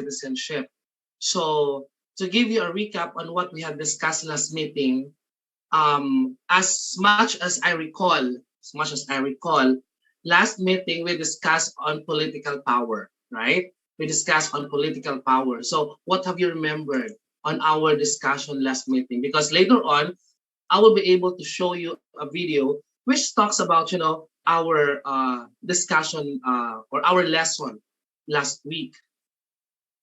citizenship. So to give you a recap on what we had discussed last meeting, as much as I recall, last meeting we discussed on political power, right? We discussed on political power. So what have you remembered on our discussion last meeting? Because later on, I will be able to show you a video which talks about, our discussion or our lesson last week.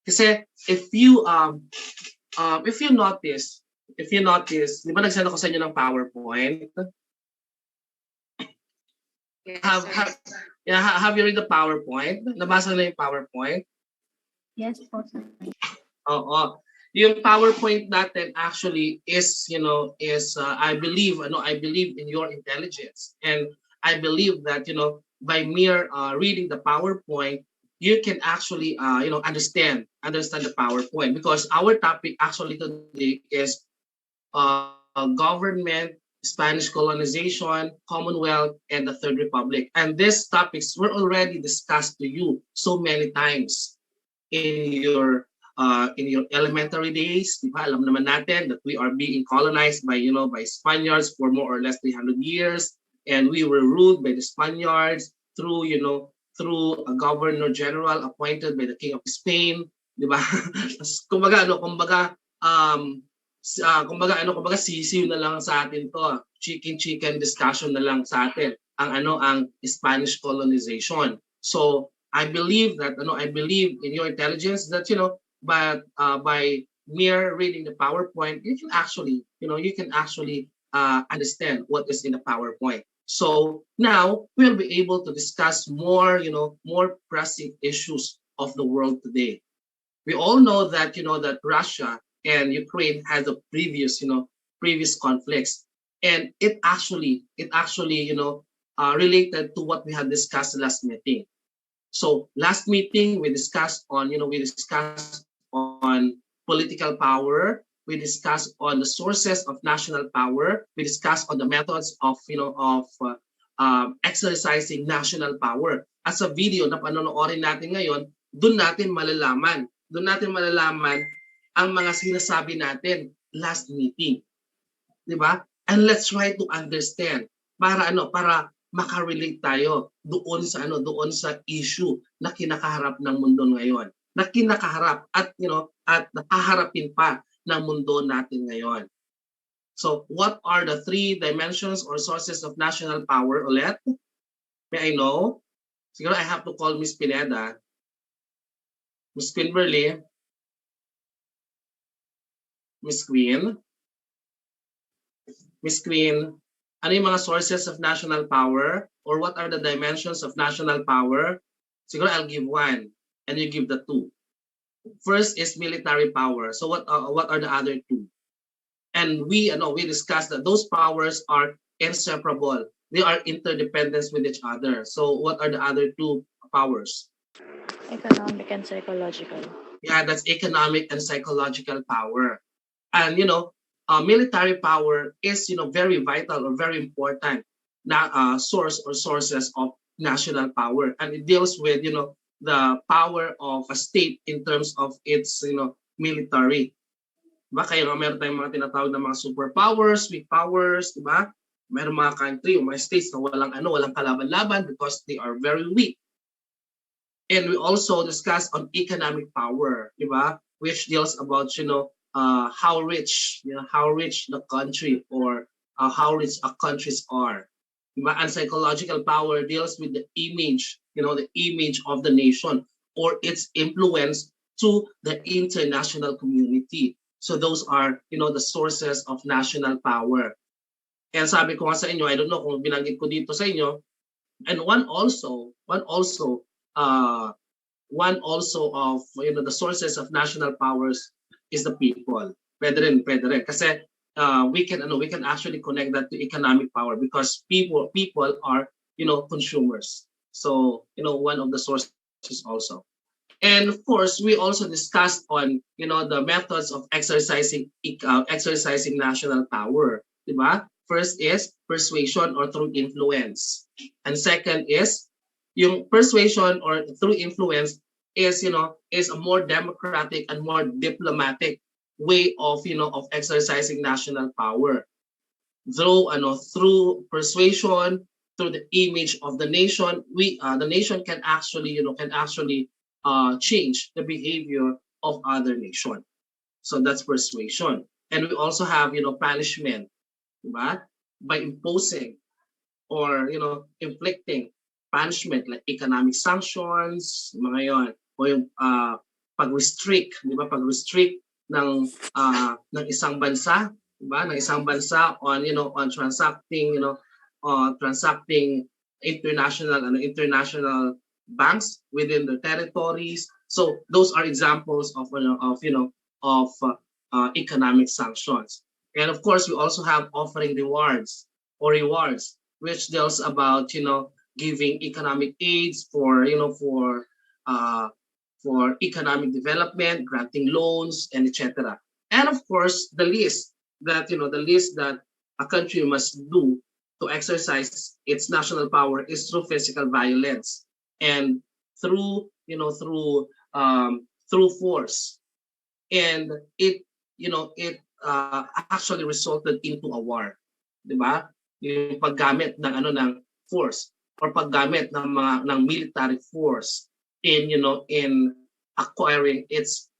Kasi if you notice, di ba nagsend ako sa inyo ng PowerPoint? Yes, sir. Have you read the PowerPoint? Nabasa na yung PowerPoint? Yes po, sir. Oo. Yung PowerPoint natin actually is, I believe in your intelligence, and I believe that, by mere reading the PowerPoint, you can actually, understand the PowerPoint, because our topic actually today is government, Spanish colonization, Commonwealth, and the Third Republic. And these topics were already discussed to you so many times in your elementary days. Di ba? Alam naman natin that we are being colonized by Spaniards for more or less 300 years, and we were ruled by the Spaniards through a governor general appointed by the King of Spain, di ba? Kumbaga sisiw na lang sa atin to. Chicken discussion na lang sa atin ang Spanish colonization. So I believe in your intelligence that by mere reading the PowerPoint, you can actually understand what is in the PowerPoint. So now we'll be able to discuss more pressing issues of the world today. We all know that that Russia and Ukraine had the previous conflicts, and it actually related to what we had discussed last meeting. So last meeting we discussed on political power, we discussed on the sources of national power, we discussed on the methods of exercising national power. As a video na panonoorin natin ngayon, doon natin malalaman ang mga sinasabi natin last meeting. 'Di ba? And let's try to understand para makarelate tayo doon sa issue na kinakaharap ng mundo ngayon. Na kinakaharap at nakaharapin pa ng mundo natin ngayon. So, what are the three dimensions or sources of national power ulit? May I know? Siguro I have to call Miss Pineda. Miss Kimberly. Miss Queen, ano yung mga sources of national power, or what are the dimensions of national power? Siguro I'll give one and you give the two. First is military power. So what are the other two? And we discussed that those powers are inseparable. They are interdependent with each other. So what are the other two powers? Economic and psychological. Yeah, that's economic and psychological power. And military power is very vital or very important source or sources of national power, and it deals with the power of a state in terms of its military. Diba? Kaya meron tayong mga tinatawag na mga superpowers, weak powers, diba? Meron mga country o mga states na walang kalaban-laban because they are very weak. And we also discuss on economic power, diba? Which deals about how rich the country or how rich a countries are. And psychological power deals with the image, the image of the nation or its influence to the international community. So those are, the sources of national power. And sabi ko nga sa inyo, I don't know kung binanggit ko dito sa inyo, and one also of the sources of national powers is the people. Pwede rin. Kasi we can actually connect that to economic power because people are consumers. So one of the sources also. And of course, we also discussed on the methods of exercising national power. Diba? First is persuasion or through influence, and second is yung persuasion or through influence is a more democratic and more diplomatic way of of exercising national power through through persuasion, through the image of the nation. The nation can actually change the behavior of other nation. So that's persuasion. And we also have punishment, diba? By imposing or inflicting punishment like economic sanctions, mga yon, o yung pag-restrict, di ba? Pag-restrict ng isang bansa, di ba? Ng isang bansa on on transacting, transacting international banks within their territories. So those are examples of economic sanctions. And of course, we also have offering rewards, which deals about giving economic aids for uh, for economic development, granting loans, and etc. And of course, the list that a country must do to exercise its national power is through physical violence and through force. And it actually resulted into a war, di ba? Yung paggamit ng force or paggamit ng military force in in acquiring its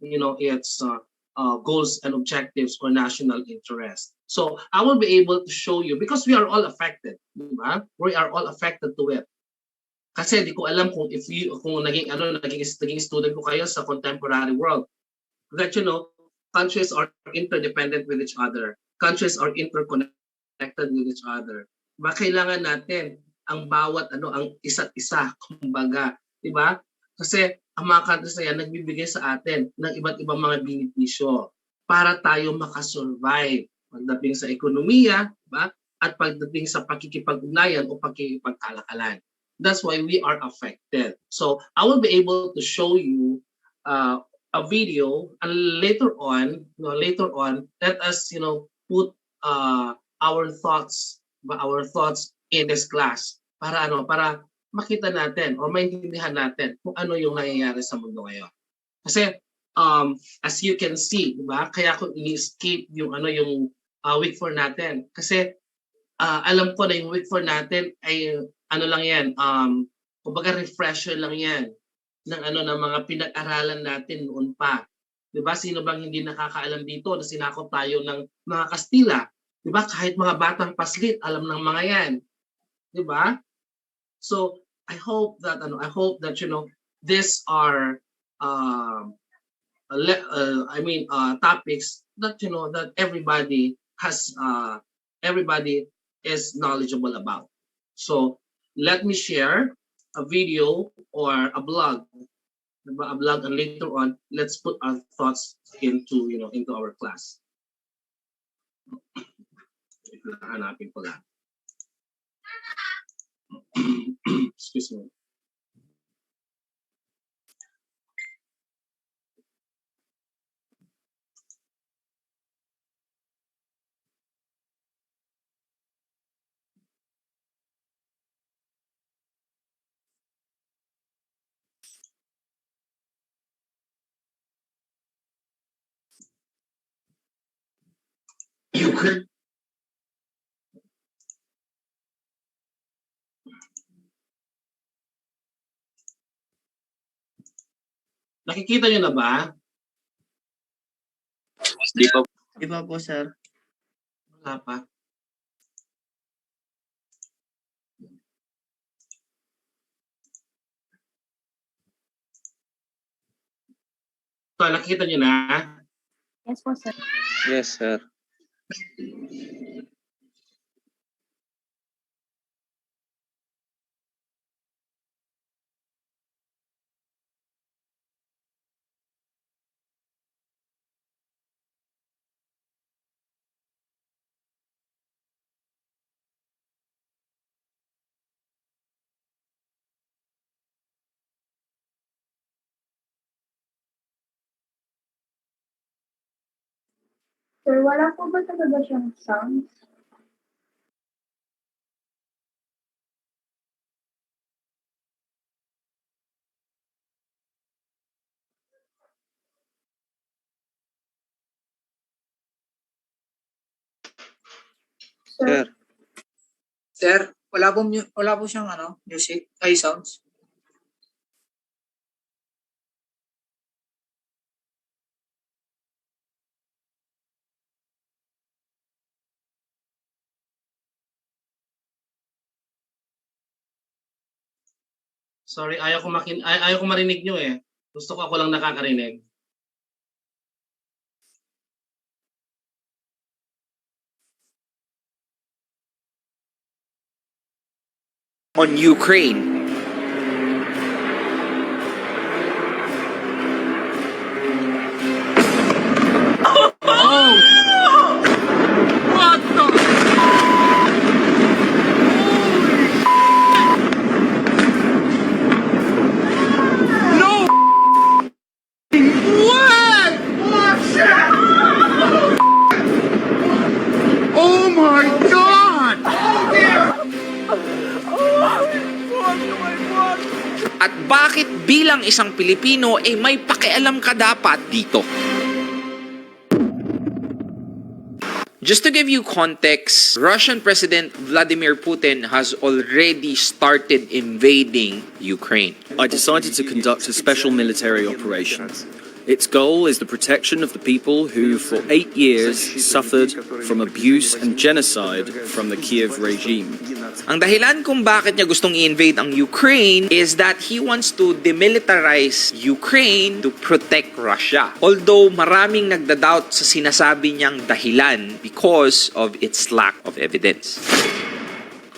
goals and objectives or national interest. So I will be able to show you because we are all affected, di ba? We are all affected to it. Kasi di ko alam kung naging student ko kayo sa contemporary world, that countries are interdependent with each other. Countries are interconnected with each other. Ba kailangan natin ang bawat ang isa't isa, kumbaga, 'di ba? Kasi ang mga countries na yan nagbibigay sa atin ng iba't ibang mga benepisyo para tayo makasurvive pagdating sa ekonomiya, 'di ba? At pagdating sa pakikipag-ugnayan o pakikipagkalakalan. That's why we are affected. So I will be able to show you a video, and later on, let us put our thoughts in this class para makita natin o maintindihan natin kung ano yung nangyayari sa mundo ngayon. Kasi as you can see, di ba? Kaya ko ini-skip yung week 4 natin kasi alam ko na yung week 4 natin ay lang yan, kumbaga refresher lang yan ng ng mga pinag-aralan natin noon pa. 'Di ba? Sino bang hindi nakakaalam dito na sinakop tayo ng mga Kastila? 'Di ba? Kahit mga batang paslit alam ng mga 'yan. 'Di ba? So, I hope that these are topics that that everybody is knowledgeable about. So, let me share a video or a blog, and later on, let's put our thoughts into our class. Hanapin ko lang. Excuse me. You could. Nakikita niyo na ba? Di pa po, sir. Wala pa. So, nakikita niyo na? Yes po, sir. Yes, sir. Sir, wala po ba talaga siyang sounds? Sir. Sir, wala po siyang music, sounds. Sorry, ayaw ko marinig nyo eh. Gusto ko ako lang nakakarinig. On Ukraine. At bakit bilang isang Pilipino ay may pakialam ka dapat dito? Just to give you context, Russian President Vladimir Putin has already started invading Ukraine. I decided to conduct a special military operation. Its goal is the protection of the people who, for 8 years, suffered from abuse and genocide from the Kiev regime. Ang dahilan kung bakit niya gustong i-invade ang Ukraine is that he wants to demilitarize Ukraine to protect Russia. Although maraming nagda-doubt sa sinasabi niyang dahilan because of its lack of evidence.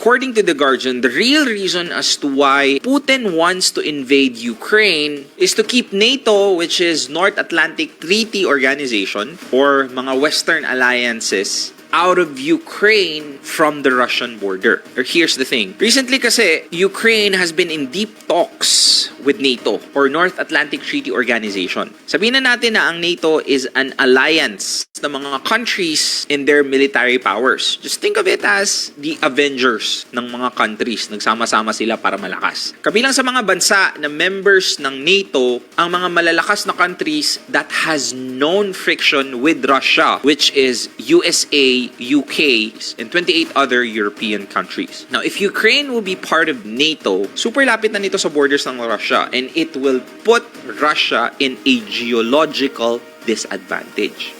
According to The Guardian, the real reason as to why Putin wants to invade Ukraine is to keep NATO, which is North Atlantic Treaty Organization, or mga Western alliances, out of Ukraine from the Russian border. Or here's the thing. Recently kasi, Ukraine has been in deep talks with NATO or North Atlantic Treaty Organization. Sabihin na natin na ang NATO is an alliance ng mga countries in their military powers. Just think of it as the Avengers ng mga countries. Nagsama-sama sila para malakas. Kabilang sa mga bansa na members ng NATO, ang mga malalakas na countries that has known friction with Russia, which is USA, UK, and 28 other European countries. Now, if Ukraine will be part of NATO, super lapit na nito sa borders ng Russia, and it will put Russia in a geological disadvantage.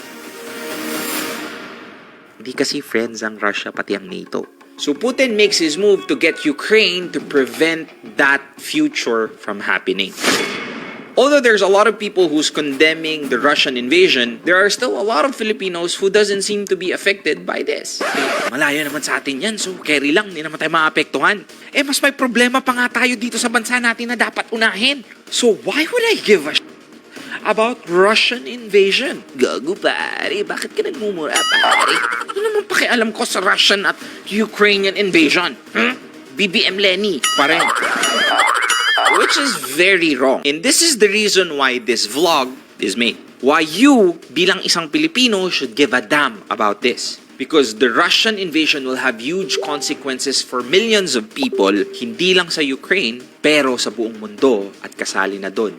Hindi kasi friends ang Russia pati ang NATO. So Putin makes his move to get Ukraine to prevent that future from happening. Although there's a lot of people who's condemning the Russian invasion, there are still a lot of Filipinos who doesn't seem to be affected by this. Malayo naman sa atin yan, so carry lang, hindi naman tayo maapektuhan. Mas may problema pa nga tayo dito sa bansa natin na dapat unahin. So why would I give a about Russian invasion? Gago pare, bakit ka nagmumura pare? Ano naman pakialam ko sa Russian at Ukrainian invasion? BBM Lenny, pare. Which is very wrong. And this is the reason why this vlog is made. Why you, bilang isang Pilipino, should give a damn about this. Because the Russian invasion will have huge consequences for millions of people, hindi lang sa Ukraine, pero sa buong mundo at kasali na doon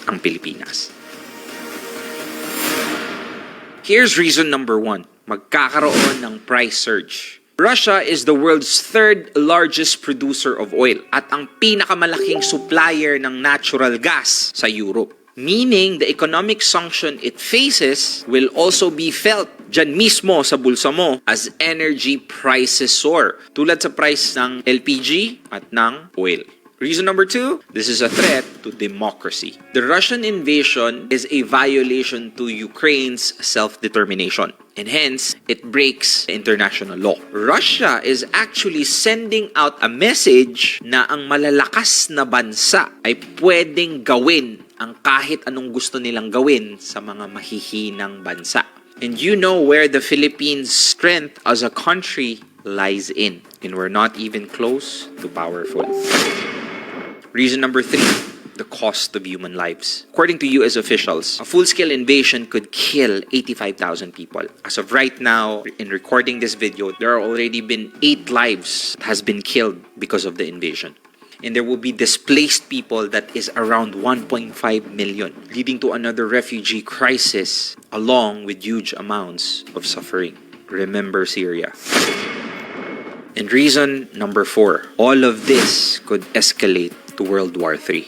ang Pilipinas. Here's reason number 1. Magkakaroon ng price surge. Russia is the world's third largest producer of oil at ang pinakamalaking supplier ng natural gas sa Europe. Meaning, the economic sanction it faces will also be felt dyan mismo sa bulsa mo as energy prices soar. Tulad sa price ng LPG at ng oil. Reason number 2, this is a threat to democracy. The Russian invasion is a violation to Ukraine's self-determination. And hence, it breaks international law. Russia is actually sending out a message na ang malalakas na bansa ay pwedeng gawin ang kahit anong gusto nilang gawin sa mga mahihinang bansa. And you know where the Philippines' strength as a country lies in. And we're not even close to powerful. Reason number 3, the cost of human lives. According to US officials, a full-scale invasion could kill 85,000 people. As of right now, in recording this video, there are already been 8 lives that has been killed because of the invasion. And there will be displaced people that is around 1.5 million, leading to another refugee crisis along with huge amounts of suffering. Remember Syria. And reason number 4, all of this could escalate to World War III.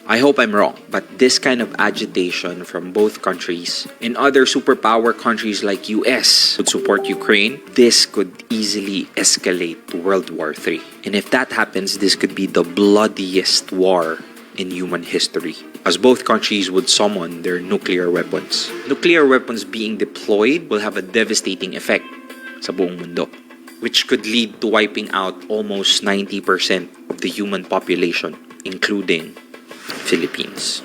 I hope I'm wrong, but this kind of agitation from both countries and other superpower countries like US would support Ukraine, this could easily escalate to World War III. And if that happens, this could be the bloodiest war in human history, as both countries would summon their nuclear weapons. Nuclear weapons being deployed will have a devastating effect sa buong mundo, which could lead to wiping out almost 90% of the human population, including Philippines.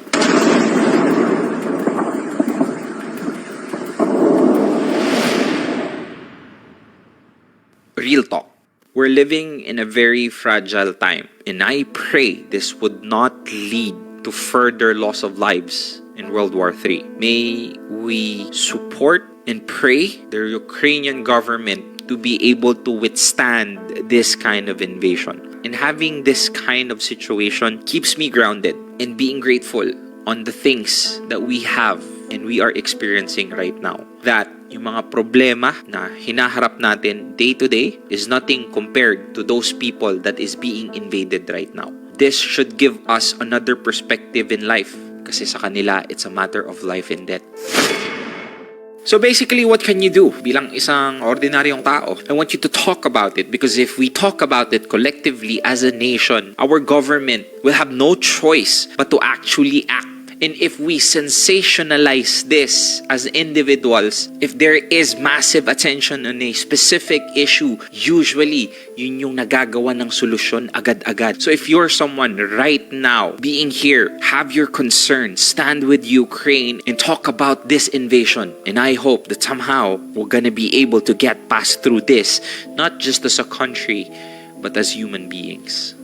Real talk. We're living in a very fragile time, and I pray this would not lead to further loss of lives in World War III. May we support and pray the Ukrainian government to be able to withstand this kind of invasion. And having this kind of situation keeps me grounded and being grateful on the things that we have and we are experiencing right now. That yung mga problema na hinaharap natin day to day is nothing compared to those people that is being invaded right now. This should give us another perspective in life kasi sa kanila it's a matter of life and death. So basically, what can you do bilang isang ordinaryong tao? I want you to talk about it, because if we talk about it collectively as a nation, our government will have no choice but to actually act. And if we sensationalize this as individuals, if there is massive attention on a specific issue, usually yun yung nagagawa ng solusyon agad-agad. So if you're someone right now being here, have your concerns, stand with Ukraine and talk about this invasion. And I hope that somehow we're gonna be able to get past through this, not just as a country, but as human beings.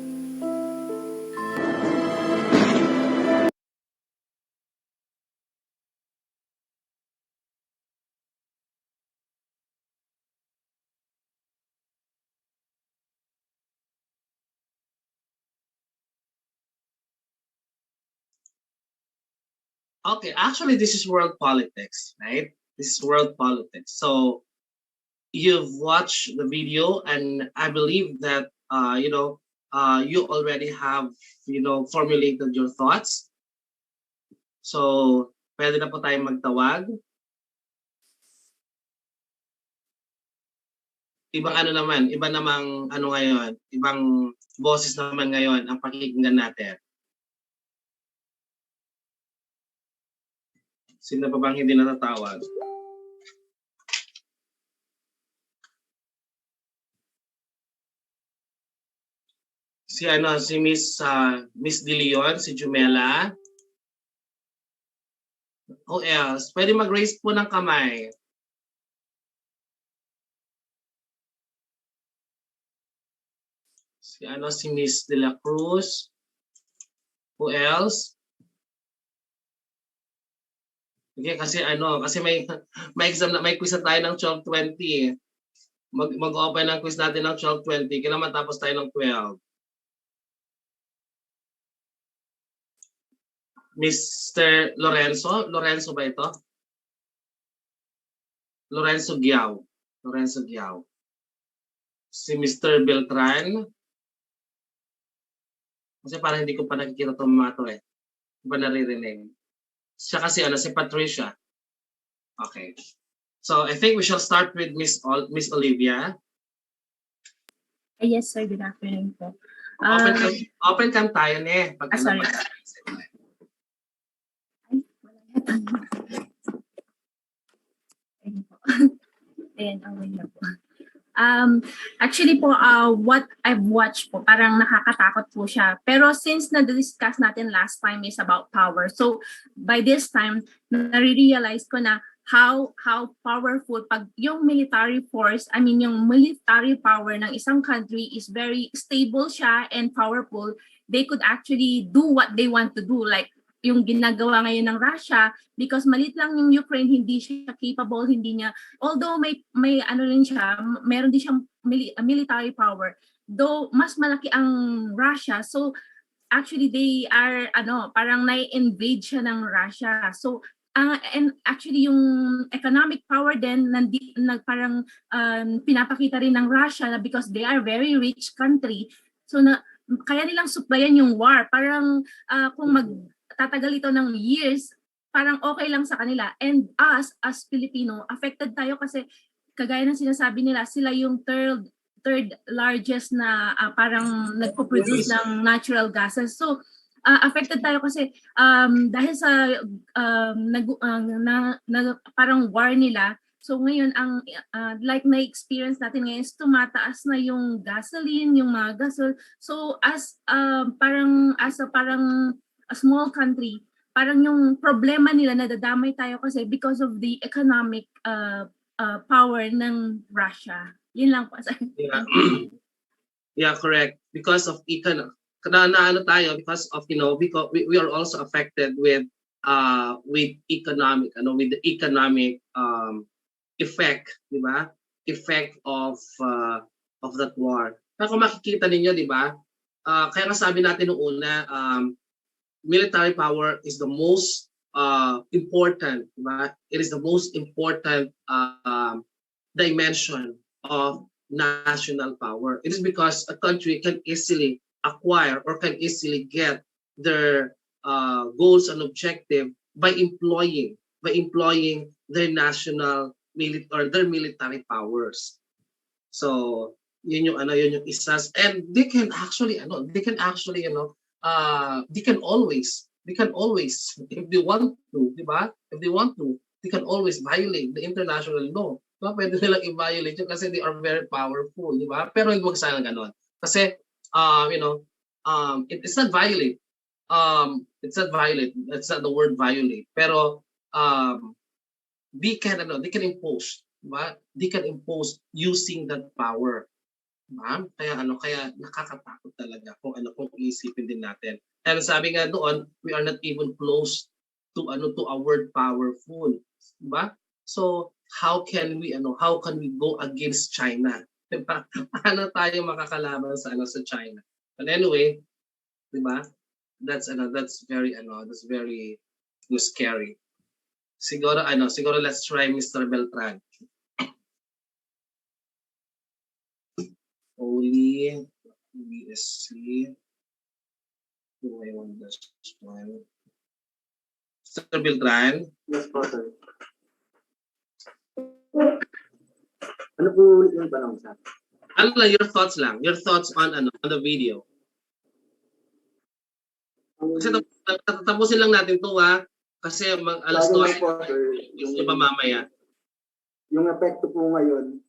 Okay, actually, this is world politics, right? This is world politics. So you've watched the video, and I believe that you already have formulated your thoughts. So pwede na po tayong magtawag. Ibang ano naman, iba namang ano ngayon, ibang boses naman ngayon ang pakikinggan natin. Sino pa bang hindi natatawag? Si Miss De Leon, si Jumela. Who else? Pwede mag-raise po ng kamay. Si Miss De La Cruz. Who else? Okay, kasi may exam na, may quiz na tayo ng 12:20. Mag-open ng quiz natin ng 12:20. Kailan matapos tayo ng 12. Mr. Lorenzo? Lorenzo ba ito? Lorenzo Giao. Lorenzo Giao. Si Mr. Beltran. Kasi parang hindi ko pa nakikita itong mga to eh. Hindi pa naririnig. Siya kasi si Patricia. Okay. So I think we shall start with Miss Olivia. Yes, sir. Good afternoon po. Open cam tayo ne. Sorry. Ayan, away na po. Actually po, what I've watched po, parang nakakatakot po siya. Pero since na-discuss natin last time is about power, so by this time, nare-realize ko na how powerful pag yung military force, yung military power ng isang country is very stable siya and powerful. They could actually do what they want to do, like yung ginagawa ngayon ng Russia, because malit lang yung Ukraine, hindi siya capable, hindi niya, although may rin siya, meron din siyang military power, though mas malaki ang Russia, so actually they are parang nai-invade siya ng Russia. So And actually yung economic power din parang pinapakita rin ng Russia na because they are very rich country. So kaya nilang supplyan yung war. Parang kung magtatagal ito ng years, parang okay lang sa kanila. And us as Filipino, affected tayo kasi kagaya ng sinasabi nila, sila yung third largest na parang nagpo-produce ng natural gases. So affected tayo kasi dahil sa parang war nila. So ngayon ang like na-experience natin ngayon is tumataas na yung gasoline, yung mga gasol. So as parang a small country, parang yung problema nila nadadamay tayo kasi because of the economic power ng Russia. Yun lang po. Yeah. Yeah, correct. Because of because of because we are also affected with economic with the economic effect, di ba? Effect of that war. Kaya kung makikita ninyo, di ba? Kaya nga sabi natin noong una, military power is the most important, di ba? It is the most important dimension of national power. It is because a country can easily acquire or can easily get their goals and objective by employing their national their military powers. So yun yung isas, and they can actually they can always if they want to, di ba? If they want to, they can always violate the international law. Diba? Pwede nilang i-violate yun kasi they are very powerful, di ba? Pero hindi wag sana ganon. Kasi it's not violate. It's not violate. It's not the word violate. Pero they can impose, diba? They can impose using that power. Diba? Kaya nakakatakot talaga kung iisipin din natin. And sabi nga doon, we are not even close to a word powerful, diba? So how can we go against China? Diba? Paano tayo makakalaban sa China? But anyway, diba? That's very scary. Siguro let's try Mr. Beltran. Only BSC. Do I want this one? Mr. Beltran? Yes po, sir. Ano po yung tanong, sir? Your thoughts lang. Your thoughts on the video. Kasi tapusin lang natin to kasi alas 2 po, sir, yung iba mamaya. Yung epekto po ngayon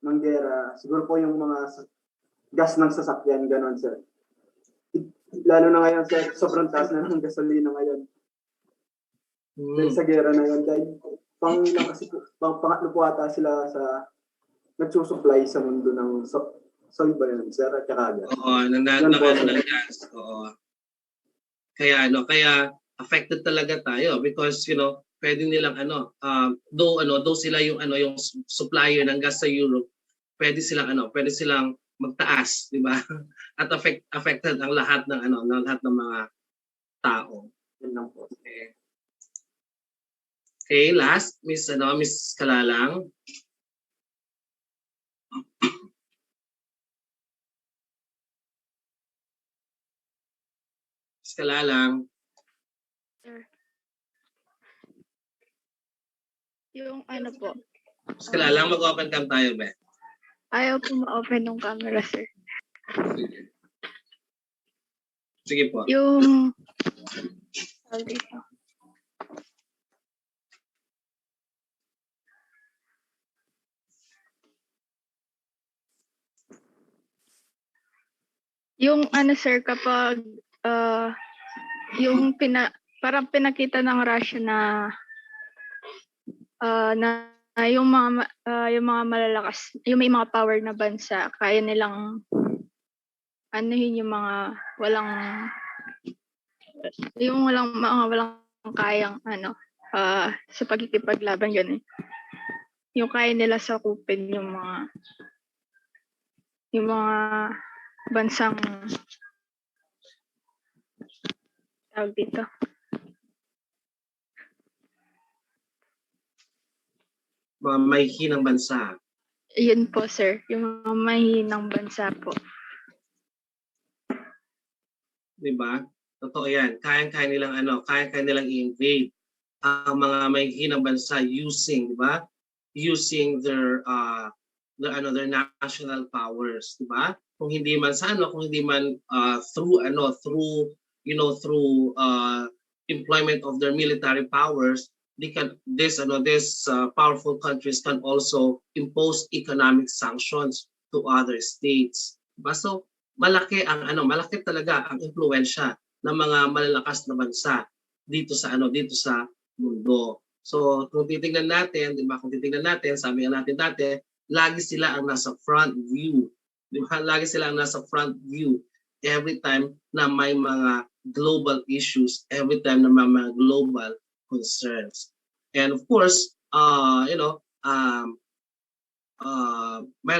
ng gera, siguro po yung mga gas ng sasakyan, gano'n, sir. Lalo na ngayon, sir, sobrang taas na ng gasolina ngayon. Dahil sa gera na yun, dahil pangatlo po ata sila sa nagsusupply sa mundo ng soy ba yun, sir, at saka gas. Oo, ng gas. Oo. Kaya affected talaga tayo because pwede nilang though sila yung yung supplier ng gas sa Europe, pwede silang magtaas, di ba? At affected ang lahat ng lahat ng mga tao. Yun lang po. Okay, last Miss Kalalang. Miss Kalalang. Sir. Yung po. Miss Kalalang, mag-open cam tayo, be. Ayaw po ma-open yung camera, sir. Sige po. Yung... Yung sir, kapag yung parang pinakita ng Russia na yung mga malalakas, yung may mga power na bansa, kaya nilang yung mga walang kayang sa pagkikipaglaban ganun. Yung kaya nila sakupin yung mga bansang tawag dito. mga mahihinang bansa. Yun po, sir. Yung mga mahihinang bansa po. Di ba? Totoo yan. Kaya-kaya nilang kaya-kaya nilang i-invade ang mga mahihinang bansa using, di ba? Using their national powers, di ba? Kung hindi man kung hindi man through employment of their military powers, this powerful countries can also impose economic sanctions to other states. Diba? So malaki talaga ang impluwensya ng mga malalakas na bansa dito sa mundo. So kung titingnan natin, 'di ba? Kung titingnan natin, sabi nga natin dati, lagi sila ang nasa front view. 'Di ba? Lagi sila ang nasa front view every time na may mga global issues, every time na may mga global concerns. And of course, mayroon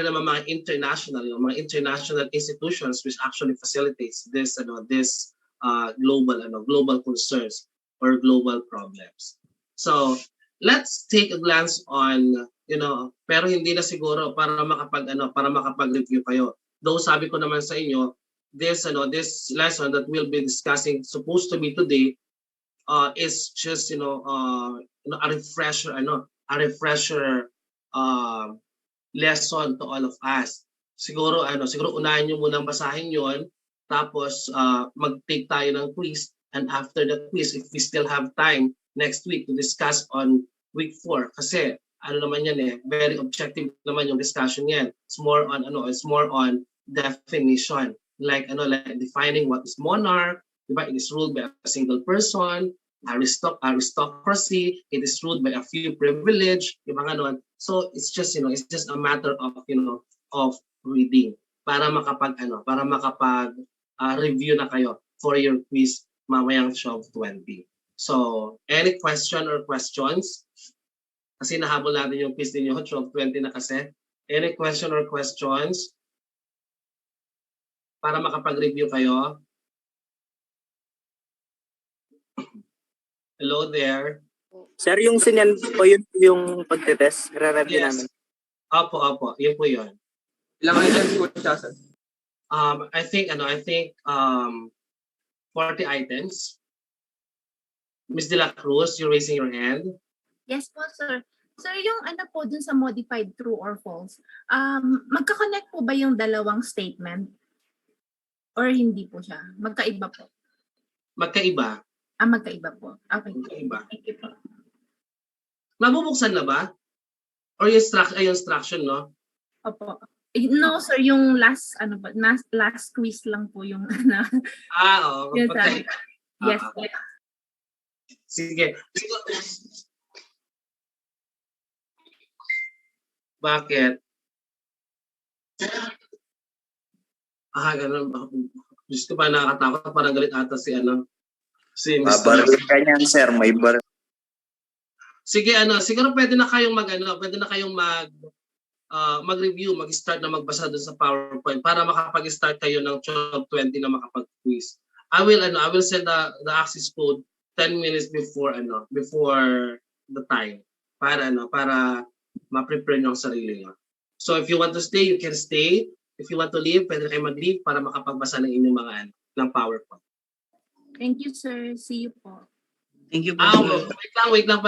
naman mga international institutions which actually facilitates this global concerns or global problems. So let's take a glance on pero hindi na siguro para makapag-review kayo. Though sabi ko naman sa inyo, this lesson that we'll be discussing supposed to be today is just a refresher lesson to all of us. Siguro unahin niyo munang basahin 'yon, tapos mag-take tayo ng quiz, and after the quiz, if we still have time next week to discuss on week 4, kasi naman yan very objective naman yung discussion yan. It's more on definition, like defining what is monarch, diba? It is ruled by a single person. Aristocracy, it is ruled by a few privileged, diba ganon. So it's just a matter of reading para makapag review na kayo for your quiz mamayang 12:20. So any question or questions? Kasi nahabol natin yung quiz ninyo 12:20 na kasi. Any question or questions para makapag-review kayo? Hello there. Sir, yung sinend po yun yung pagtetest, re-review Yes. namin. Opo. Yun po yun. Ilang items po siya, sir? I think 40 items. Ms. De La Cruz, you're raising your hand. Yes po, sir. Sir, yung po dun sa modified true or false, magka-connect po ba yung dalawang statement? Or hindi po siya? Magkaiba po? Magkaiba. Magkaiba po. Okay. Magkaiba. Thank you po. Mabubuksan na ba? Or yung instruction, no? Opo. No, sir, yung last quiz lang po yung Oo. Yes, Magkaiba. yes. Sige. Bakit? Ganun. Diyos ko ba, nakakatakot. Parang galit ata si Mr. Baril ka niyan, sir. May baril. Sige, siguro pwede na kayong mag-review, mag-start na magbasa dun sa PowerPoint para makapag-start kayo ng 12:20 na makapag-quiz. I will send the access code 10 minutes before the time para ma-prepare niyo ang sarili niyo. So if you want to stay, you can stay. If you want to leave, pwede kayo mag-leave para makapagbasa ng inyong mga ng PowerPoint. Thank you, sir. See you po. Thank you po. Wait lang.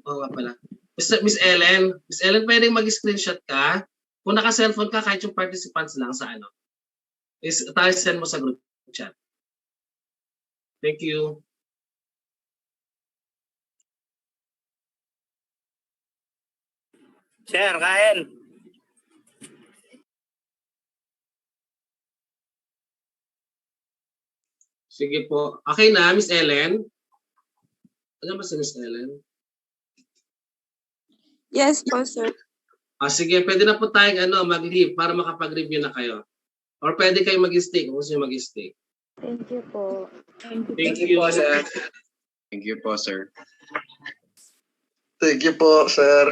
Oo nga pala. Miss Ellen, pwedeng mag-screenshot ka. Kung naka-cellphone ka, kahit yung participants lang sa send mo sa group chat. Thank you. Sir, kain. Sige po. Okay na, Miss Ellen? Ano ba si Miss Ellen? Yes po, sir. Sige, pwede na po tayong mag-leave para makapag-review na kayo. Or pwede kayo mag-stay kung gusto nyo mag-stay. Thank you po. Thank you. po, sir. Thank you po, sir. Thank you po, sir.